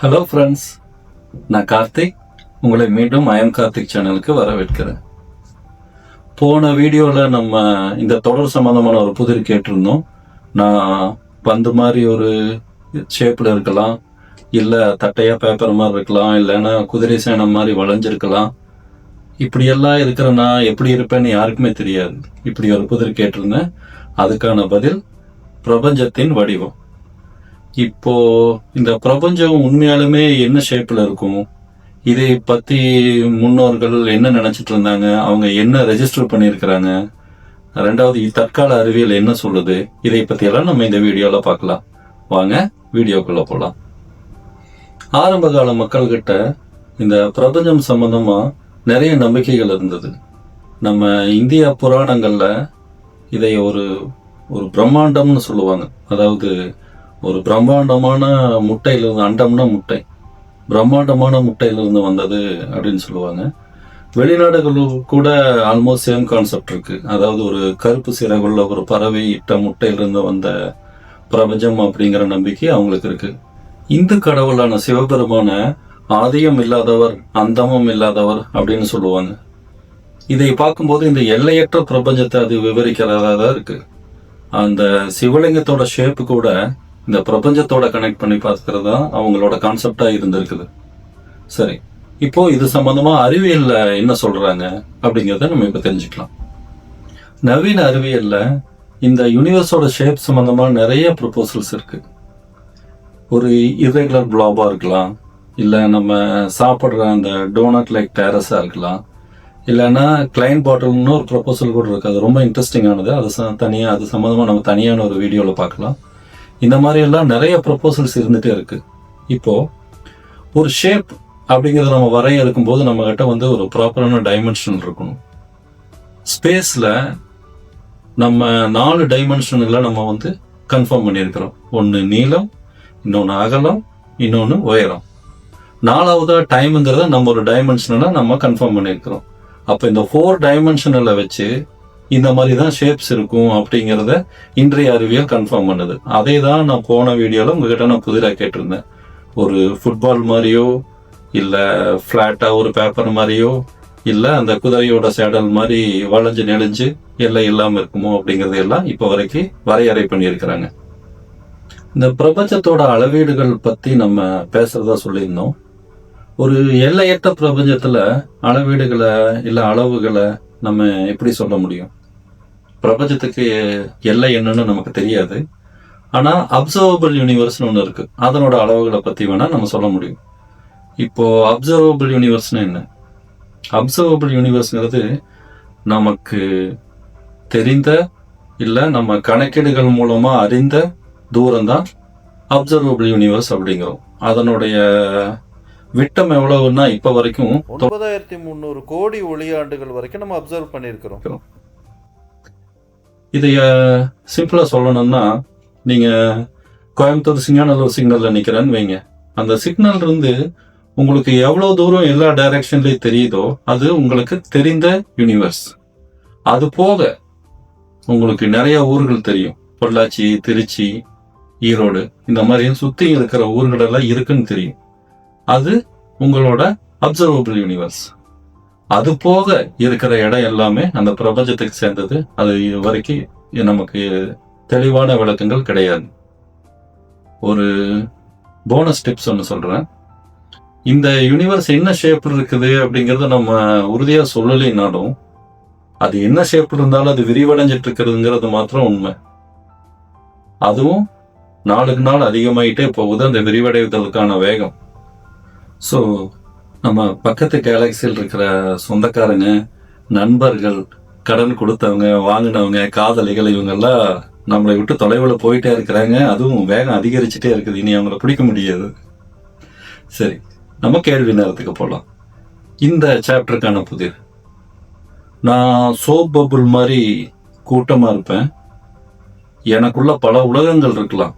Hello friends, நான் கார்த்திக். உங்களை மீண்டும் ஐஎம் கார்த்திக் சேனலுக்கு வரவேற்கிறேன். போன வீடியோவில் நம்ம இந்த தொடர் சம்பந்தமான ஒரு புதிர் கேட்டிருந்தோம். நான் பந்து மாதிரி ஒரு ஷேப்பில் இருக்கலாம், இல்லை தட்டையாக பேப்பர் மாதிரி இருக்கலாம், இல்லைன்னா குதிரை சேனம் மாதிரி வளைஞ்சிருக்கலாம். இப்படியெல்லாம் இருக்கிற நான் எப்படி இருப்பேன்னு யாருக்குமே தெரியாது. இப்படி ஒரு புதிர் கேட்டிருந்தேன். அதுக்கான பதில் பிரபஞ்சத்தின் வடிவம். இப்போ இந்த பிரபஞ்சம் உண்மையாலுமே என்ன ஷேப்ல இருக்கும், இதை பத்தி முன்னோர்கள் என்ன நினைச்சிட்டு இருந்தாங்க, அவங்க என்ன ரெஜிஸ்டர் பண்ணியிருக்கிறாங்க, ரெண்டாவது தற்கால அறிவியல் என்ன சொல்லுது, இதை பத்தி எல்லாம் நம்ம இந்த வீடியோல பார்க்கலாம். வாங்க வீடியோக்குள்ள போலாம். ஆரம்ப கால மக்கள்கிட்ட இந்த பிரபஞ்சம் சம்பந்தமா நிறைய நம்பிக்கைகள் இருந்தது. நம்ம இந்திய புராணங்கள்ல இதை ஒரு ஒரு பிரம்மாண்டம்னு சொல்லுவாங்க. அதாவது ஒரு பிரம்மாண்டமான முட்டையிலிருந்து, அண்டம்னா முட்டை, பிரம்மாண்டமான முட்டையிலிருந்து வந்தது அப்படின்னு சொல்லுவாங்க. வெளிநாடுகளும் கூட ஆல்மோஸ்ட் சேம் கான்செப்ட் இருக்கு. அதாவது ஒரு கருப்பு சிறகுள்ள ஒரு பறவை இட்ட முட்டையிலிருந்து வந்த பிரபஞ்சம் அப்படிங்கிற நம்பிக்கை அவங்களுக்கு இருக்கு. இந்து கடவுளான சிவபெருமான ஆதியும் இல்லாதவர் அந்தமும் இல்லாதவர் அப்படின்னு சொல்லுவாங்க. இதை பார்க்கும்போது இந்த எல்லையற்ற பிரபஞ்சத்தை அது விவரிக்கிறதா தான் இருக்கு. அந்த சிவலிங்கத்தோட ஷேப்பு கூட இந்த பிரபஞ்சத்தோட கனெக்ட் பண்ணி பார்க்கறதா அவங்களோட கான்செப்டா இருந்திருக்குது. சரி, இப்போ இது சம்பந்தமா அறிவியல்ல என்ன சொல்றாங்க அப்படிங்கிறத நம்ம இப்ப தெரிஞ்சுக்கலாம். நவீன அறிவியல்ல இந்த யூனிவர்ஸோட ஷேப் சம்பந்தமா நிறைய ப்ரொபோசல்ஸ் இருக்கு. ஒரு இர்ரெகுலர் பிளாபா இருக்கலாம், இல்லை நம்ம சாப்பிட்ற அந்த டோனட் லைக் டேரஸா இருக்கலாம், இல்லைன்னா கிளைன் பாட்டில்னு ஒரு ப்ரொபோசல் கூட இருக்கு. அது ரொம்ப இன்ட்ரெஸ்டிங்கானது. அது சம்பந்தமா நம்ம தனியான ஒரு வீடியோவில் பார்க்கலாம். இந்த மாதிரி எல்லாம் நிறைய ப்ரொபோசல்ஸ் இருந்துட்டே இருக்கு. இப்போ ஒரு ஷேப் அப்படிங்கிறத நம்ம வரையறுக்கும் போது நம்ம கிட்ட ஒரு ப்ராப்பரான டைமென்ஷன் இருக்கணும். ஸ்பேஸ்ல நம்ம 4 டைமென்ஷன்ல நம்ம கன்ஃபார்ம் பண்ணியிருக்கிறோம். ஒன்று நீளம், இன்னொன்று அகலம், இன்னொன்று உயரம். 4வதா டைமுங்கிறத நம்ம ஒரு டைமென்ஷனா நம்ம கன்ஃபார்ம் பண்ணியிருக்கிறோம். அப்போ இந்த 4 டைமென்ஷனில் வச்சு இந்த மாதிரி தான் ஷேப்ஸ் இருக்கும் அப்படிங்கிறத இன்றைய அறிவியல் கன்ஃபார்ம் பண்ணுது. அதே தான் நான் போன வீடியோவில் உங்ககிட்ட நான் புதிராக கேட்டிருந்தேன். ஒரு ஃபுட்பால் மாதிரியோ, இல்லை ஃப்ளாட்டாக ஒரு பேப்பர் மாதிரியோ, இல்லை அந்த குதிரையோட சேடல் மாதிரி வளைஞ்சு நெளிஞ்சு எல்லாம் இல்லாமல் இருக்குமோ அப்படிங்கிறது எல்லாம் இப்போ வரைக்கும் வரையறை பண்ணியிருக்கிறாங்க. இந்த பிரபஞ்சத்தோட அளவீடுகள் பற்றி நம்ம பேசுறதா சொல்லியிருந்தோம். ஒரு எல்லையற்ற பிரபஞ்சத்தில் அளவீடுகளை இல்லை அளவுகளை நம்ம எப்படி சொல்ல முடியும்? பிரபஞ்சத்துக்கு எல்லை என்னன்னு நமக்கு தெரியாது. ஆனால் அப்சர்வபிள் யூனிவர்ஸ்னு ஒன்று இருக்கு. அதனோட அளவுகளை பற்றி வேணா நம்ம சொல்ல முடியும். இப்போ அப்சர்வபிள் யூனிவர்ஸ்னு என்ன? அப்சர்வபிள் யூனிவர்ஸ்ங்கிறது நமக்கு தெரிந்த இல்லை நம்ம கணக்கீடுகள் மூலமா அறிந்த தூரம் தான் அப்சர்வபிள் யூனிவர்ஸ் அப்படிங்கிறோம். அதனுடைய விட்டம் எவ்வளவுன்னா இப்ப வரைக்கும் 9300 கோடி ஒளியாண்டுகள் வரைக்கும் நம்ம அப்சர்வ் பண்ணியிருக்கிறோம். இதைய சிம்பிளா சொல்லணும்னா, நீங்க கோயம்புத்தூர் சிங்காநல்லூர் சிக்னல்ல நிக்கிறேன்னு வைங்க. அந்த சிக்னல் இருந்து உங்களுக்கு எவ்வளவு தூரம் எல்லா டைரக்ஷன்லயும் தெரியுதோ அது உங்களுக்கு தெரிந்த யூனிவர்ஸ். அது போக உங்களுக்கு நிறைய ஊர்கள் தெரியும். பொள்ளாச்சி, திருச்சி, ஈரோடு, இந்த மாதிரி சுத்தி இருக்கிற ஊர்கள் எல்லாம் இருக்குன்னு தெரியும். அது உங்களோட அப்சர்வபிள் யூனிவர்ஸ். அது போக இருக்கிற இடம் எல்லாமே அந்த பிரபஞ்சத்துக்கு சேர்ந்தது. அது இது வரைக்கும் நமக்கு தெளிவான விளக்கங்கள் கிடையாது. ஒரு போனஸ் டிப்ஸ் ஒன்று சொல்றேன். இந்த யூனிவர்ஸ் என்ன ஷேப்ல இருக்குது அப்படிங்கறத நம்ம உறுதியா சொல்லலைனாலும் அது என்ன ஷேப்ல இருந்தாலும் அது விரிவடைஞ்சிட்டு இருக்கிறதுங்கிறது மாத்திரம் உண்மை. அதுவும் நாளுக்கு நாள் அதிகமாயிட்டே போகுது அந்த விரிவடைவதற்கான வேகம். ஸோ நம்ம பக்கத்து கேலக்சியில் இருக்கிற சொந்தக்காரங்க, நண்பர்கள், கடன் கொடுத்தவங்க, வாங்கினவங்க, காதலிகள், இவங்கெல்லாம் நம்மளை விட்டு தொலைவில் போயிட்டே இருக்கிறாங்க. அதுவும் வேகம் அதிகரிச்சுட்டே இருக்குது. இனி அவங்கள பிடிக்க முடியாது. சரி, நம்ம கேள்வி நேரத்துக்கு போகலாம். இந்த சாப்டருக்கான புதிர். நான் சோப் பபுள் மாதிரி கூட்டமாக இருப்பேன். எனக்குள்ள பல உலகங்கள் இருக்கலாம்.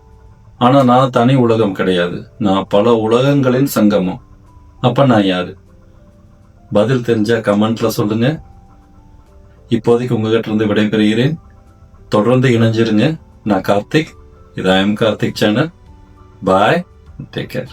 ஆனால் நான் தனி உலகம் கிடையாது. நான் பல உலகங்களின் சங்கமம். அப்ப நான் யாரு? பதில் தெரிஞ்சா கமெண்ட்ல சொல்லுங்க. இப்போதைக்கு உங்ககிட்ட இருந்து விடைபெறுகிறேன். தொடர்ந்து இணைஞ்சிருங்க. நான் கார்த்திக். இது ஐஎம் கார்த்திக் சேனல். பாய், டேக் கேர்.